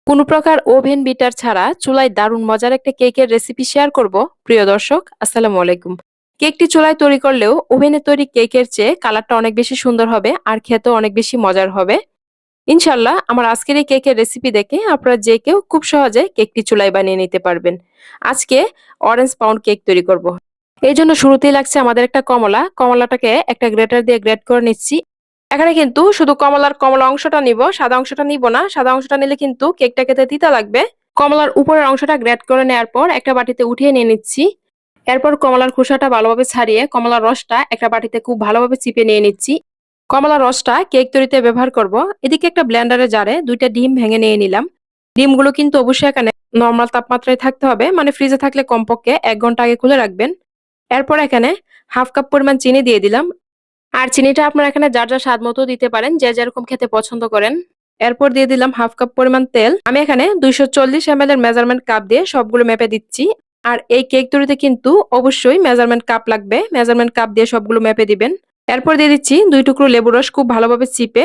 কোনো প্রকার oven bitter ছাড়া চুলায় দারুণ মজার একটা কেকের রেসিপি শেয়ার করব। প্রিয় দর্শক, আসসালামু আলাইকুম। কেকটি চুলায় তৈরি করলেও ওভেনে তৈরি কেকের চেয়ে কালারটা অনেক বেশি সুন্দর হবে আর খেতেও অনেক বেশি মজার হবে। ইনশাল্লাহ আমার আজকের এই কেকের রেসিপি দেখে আপনারা যে কেউ খুব সহজে কেকটি চুলায় বানিয়ে নিতে পারবেন। আজকে অরেঞ্জ পাউন্ড কেক তৈরি করব। এই জন্য শুরুতেই লাগছে আমাদের একটা কমলাটাকে একটা গ্রেটার দিয়ে গ্রেট করে নিচ্ছি। এখানে কিন্তু শুধু কমলা অংশটা নিব, সাদা অংশটা নিব না। সাদা অংশটা নিলে কিন্তু কেকটা খেতে তিতা লাগবে। কমলার উপরের অংশটা গ্রেট করে নেওয়ার পর একটা বাটিতে উঠিয়ে নিয়ে নিচ্ছি। এরপর কমলার খোসাটা ভালোভাবে ছাড়িয়ে কমলার রসটা একটা বাটিতে খুব ভালোভাবে চিপে নিয়ে নিচ্ছি। কমলার রসটা কেক তৈরিতে ব্যবহার করব। এদিকে একটা ব্লেন্ডারে জারে 2টা ডিম ভেঙে নিয়ে নিলাম। ডিমগুলো কিন্তু অবশ্যই এখানে নরমাল তাপমাত্রায় থাকতে হবে, মানে ফ্রিজে থাকলে কমপক্ষে 1 ঘন্টা আগে খুলে রাখবেন। এরপর এখানে হাফ কাপ পরিমাণ চিনি দিয়ে দিলাম। আর চিনিটা আপনারা এখানে যার যার স্বাদ মতো দিতে পারেন, যে যেরকম খেতে পছন্দ করেন। এরপর দিয়ে দিলাম হাফ কাপ পরিমাণ তেল। আমি এখানে 240 ml এর মেজারমেন্ট কাপ দিয়ে সবগুলো মেপে দিচ্ছি। আর এই কেক তৈরিতে কিন্তু অবশ্যই মেজারমেন্ট কাপ লাগবে, মেজারমেন্ট কাপ দিয়ে সবগুলো মেপে দিবেন। এরপর দিয়ে দিচ্ছি 2 টুকরো লেবুর রস, খুব ভালোভাবে চিপে।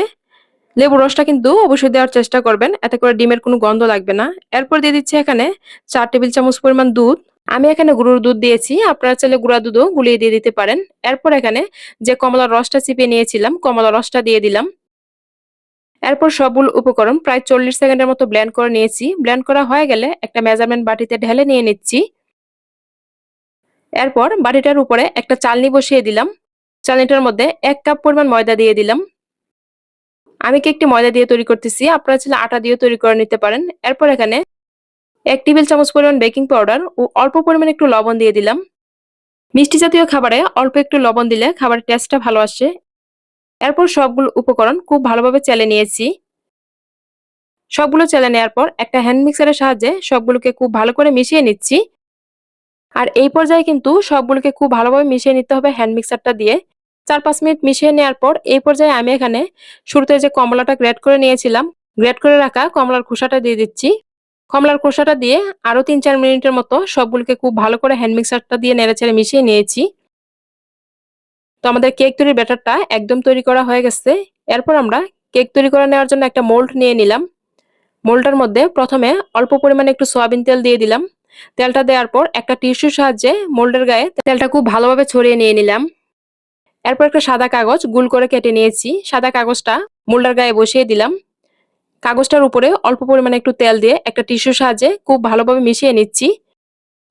লেবুর রসটা কিন্তু অবশ্যই দেওয়ার চেষ্টা করবেন, এতে করে ডিমের কোনো গন্ধ লাগবে না। এরপর দিয়ে দিচ্ছি এখানে 4 টেবিল চামচ পরিমাণ দুধ। আমি এখানে গুঁড়োর দুধ দিয়েছি, আপনারা চাইলে গুঁড়া দুধও গুলিয়ে দিয়ে দিতে পারেন। এরপর এখানে যে কমলার রসটা চিপে নিয়েছিলাম, কমলা রসটা দিয়ে দিলাম। এরপর সবগুলো উপকরণ প্রায় 40 সেকেন্ডের মতো ব্লেন্ড করে নিয়েছি। ব্লেন্ড করা হয়ে গেলে একটা মেজারমেন্ট বাটিতে ঢেলে নিয়ে নিচ্ছি। এরপর বাটিটার উপরে একটা চালনি বসিয়ে দিলাম। চালনিটার মধ্যে 1 কাপ পরিমাণ ময়দা দিয়ে দিলাম। আমি কেকটি ময়দা দিয়ে তৈরি করতেছি, আপনারা চাইলে আটা দিয়ে তৈরি করে নিতে পারেন। এরপর এখানে 1 টেবিল চামচ পরিমাণ বেকিং পাউডার ও অল্প পরিমাণে একটু লবণ দিয়ে দিলাম। মিষ্টি জাতীয় খাবারে অল্প একটু লবণ দিলে খাবারের টেস্টটা ভালো আসে। এরপর সবগুলো উপকরণ খুব ভালোভাবে চেলে নিয়েছি। সবগুলো চেলে নেওয়ার পর একটা হ্যান্ড মিক্সারের সাহায্যে সবগুলোকে খুব ভালো করে মিশিয়ে নিচ্ছি। আর এই পর্যায়ে কিন্তু সবগুলোকে খুব ভালোভাবে মিশিয়ে নিতে হবে হ্যান্ড মিক্সারটা দিয়ে। 4-5 মিনিট মিশিয়ে নেওয়ার পর এই পর্যায়ে আমি এখানে শুরুতে যে কমলাটা গ্রেট করে নিয়েছিলাম, গ্রেট করে রাখা কমলার খোসাটা দিয়ে দিচ্ছি। কমলার খোসাটা দিয়ে আরো 3-4 মিনিটের মতো সবগুলোকে খুব ভালো করে হ্যান্ড মিক্সারটা দিয়ে নেড়েচেড়ে মিশিয়ে নিয়েছি। তো আমাদের কেক তৈরির ব্যাটারটা একদম তৈরি করা হয়ে গেছে। এরপর আমরা কেক তৈরি করে নেওয়ার জন্য একটা মোল্ড নিয়ে নিলাম। মোল্ডটার মধ্যে প্রথমে অল্প পরিমাণে একটু সয়াবিন তেল দিয়ে দিলাম। তেলটা দেওয়ার পর একটা টিস্যুর সাহায্যে মোল্ডের গায়ে তেলটা খুব ভালোভাবে ছড়িয়ে নিয়ে নিলাম। এরপর একটা সাদা কাগজ গোল করে কেটে নিয়েছি। সাদা কাগজটা মোল্ডের গায়ে বসিয়ে দিলাম। কাগজটার উপরে অল্প পরিমাণে একটু তেল দিয়ে একটা টিস্যুর সাহায্যে খুব ভালোভাবে মিশিয়ে নিচ্ছি।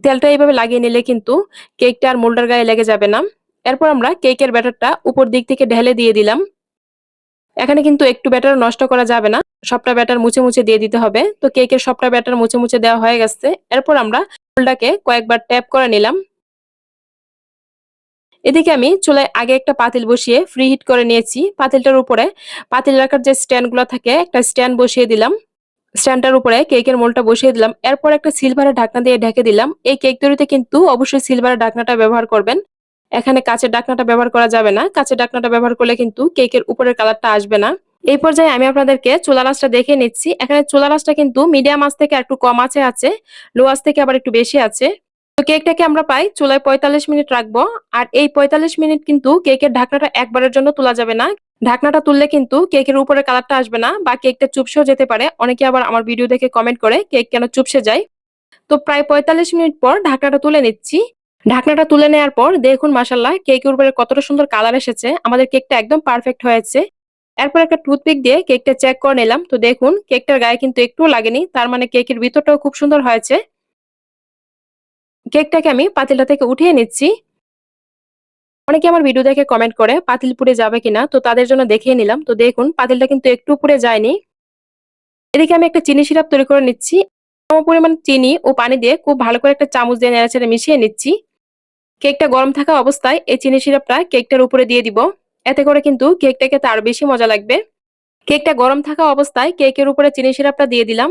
তেলটা এইভাবে লাগিয়ে নিলে কিন্তু কেকটা আর মোল্ডের গায়ে লেগে যাবে না। এরপর আমরা কেকের ব্যাটারটা উপর দিক থেকে ঢেলে দিয়ে দিলাম। এখানে কিন্তু একটু ব্যাটার নষ্ট করা যাবে না, সবটা ব্যাটার মুছে মুছে দিয়ে দিতে হবে। তো কেকের সবটা ব্যাটার মুছে মুছে দেওয়া হয়ে গেছে। এরপর আমরা মোল্ডটাকে কয়েকবার ট্যাপ করে নিলাম। এদিকে আমি চুলায় আগে একটা পাতিল বসিয়ে ফ্রি হিট করে নিয়েছি। পাতিলটার উপরে পাতিল রাখার যে স্ট্যান্ড গুলো থাকে, একটা স্ট্যান্ড বসিয়ে দিলাম। স্ট্যান্ডটার উপরে কেকের মোল্ডটা বসিয়ে দিলাম। এরপর একটা সিলভারের ঢাকনা দিয়ে ঢেকে দিলাম। এই কেক তৈরিতে কিন্তু অবশ্যই সিলভারের ঢাকনাটা ব্যবহার করবেন। এখানে কাঁচের ঢাকনাটা ব্যবহার করা যাবে না, কাঁচের ঢাকনাটা ব্যবহার করলে কিন্তু কেকের উপরের কালারটা আসবে না। এই পর্যায়ে আমি আপনাদেরকে চুলা আঁচটা দেখে নিচ্ছি। এখানে চুলা আঁচটা কিন্তু মিডিয়াম আঁচ থেকে একটু কম আঁচে আছে, লো আঁচ থেকে আবার একটু বেশি আছে। তো কেকটাকে আমরা প্রায় চুলায় 45 মিনিট রাখবো। আর এই 45 মিনিট কিন্তু কেকের ঢাকনাটা একবারের জন্য তোলা যাবে না। ঢাকনাটা তুললে কিন্তু কেকের উপরে কালারটা আসবে না বা কেকটা চুপসেও যেতে পারে। অনেকে আবার আমার ভিডিও দেখে কমেন্ট করে কেক কেন চুপসে যায়। তো প্রায় 45 মিনিট পর ঢাকনাটা তুলে নিচ্ছি। ঢাকনাটা তুলে নেওয়ার পর দেখুন মাশাআল্লাহ কেকের উপরে কতটা সুন্দর কালার এসেছে। আমাদের কেকটা একদম পারফেক্ট হয়েছে। এরপর একটা টুথপিক দিয়ে কেকটা চেক করে নিলাম। তো দেখুন কেকটার গায়ে কিন্তু একটুও লাগেনি, তার মানে কেকের ভিতরটাও খুব সুন্দর হয়েছে। কেকটাকে আমি পাতিলটা থেকে উঠিয়ে নিচ্ছি। অনেকে আমার ভিডিও দেখে কমেন্ট করে পাতিল পুড়ে যাবে কিনা, তো তাদের জন্য দেখিয়ে নিলাম। তো দেখুন পাতিলটা কিন্তু একটু পুড়ে যায়নি। এদিকে আমি একটা চিনি সিরাপ তৈরি করে নিচ্ছি। সম পরিমাণ চিনি ও পানি দিয়ে খুব ভালো করে একটা চামচ দিয়ে নেড়েচেড়ে মিশিয়ে নিচ্ছি। কেকটা গরম থাকা অবস্থায় এই চিনি সিরাপটা কেকটার উপরে দিয়ে দিব। এতে করে কিন্তু কেকটা খেতে আরো বেশি মজা লাগবে। কেকটা গরম থাকা অবস্থায় কেকের উপরে চিনি সিরাপটা দিয়ে দিলাম।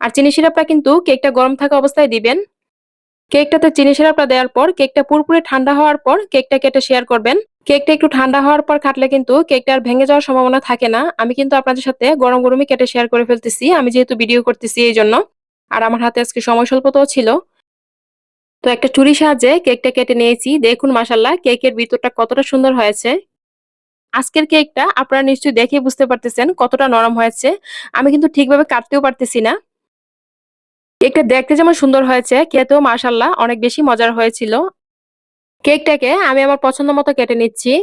আর চিনি সিরাপটা কিন্তু কেকটা গরম থাকা অবস্থায় দিবেন। কেকটাতে চিনি সিরাপটা দেওয়ার পর কেকটা পুরোপুরি ঠান্ডা হওয়ার পর কেকটা কেটে শেয়ার করবেন। কেকটা একটু ঠান্ডা হওয়ার পর কাটলে কিন্তু কেকটা আর ভেঙে যাওয়ার সম্ভাবনা থাকে না। আমি কিন্তু আপনাদের সাথে গরম গরমই কেটে শেয়ার করে ফেলতেছি, আমি যেহেতু ভিডিও করতেছি এই জন্য। আর আমার হাতে আজকে সময় স্বল্পতাও ছিল। তো একটা ছুরির সাহায্যে কেকটা কেটে নিয়েছি। দেখুন মাশাআল্লাহ কেকের ভিতরটা কতটা সুন্দর হয়েছে। আজকের কেকটা আপনারা নিশ্চয়ই দেখে বুঝতে পারতেছেন কতটা নরম হয়েছে। আমি কিন্তু ঠিকভাবে কাটতেও পারতেছি না। কেকটা দেখতে যেমন সুন্দর হয়েছে, খেতেও মাশাআল্লাহ অনেক বেশি মজার হয়েছিল। কেকটাকে আমি আমার পছন্দ মতো কেটে নিচ্ছি।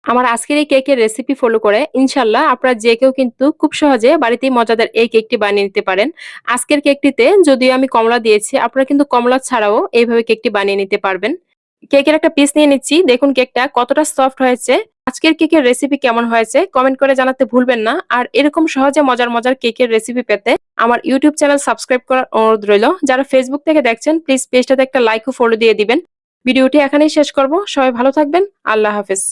আমার আজকের এই কেকের রেসিপি ফলো করে ইনশাআল্লাহ আপনারা যে কেউ কিন্তু খুব সহজে বাড়িতেই মজাদার এই কেকটি বানিয়ে নিতে পারেন। আজকের কেকটিতে যদিও আমি কমলা দিয়েছি, আপনারা কিন্তু কমলা ছাড়াও এইভাবে কেকটি বানিয়ে নিতে পারবেন। কেকের একটা পিস নিয়ে নিচ্ছি। দেখুন কেকটা কতটা সফট হয়েছে। আজকের কেকের রেসিপি কেমন হয়েছে কমেন্ট করে জানাতে ভুলবেন না। আর এরকম সহজে মজার কেকের রেসিপি পেতে আমার ইউটিউব চ্যানেল সাবস্ক্রাইব করার অনুরোধ রইল। যারা ফেসবুক থেকে দেখছেন প্লিজ পেজটাতে একটা লাইক ও ফলো দিয়ে দিবেন। ভিডিওটি এখানেই শেষ করব। সবাই ভালো থাকবেন। আল্লাহ হাফেজ।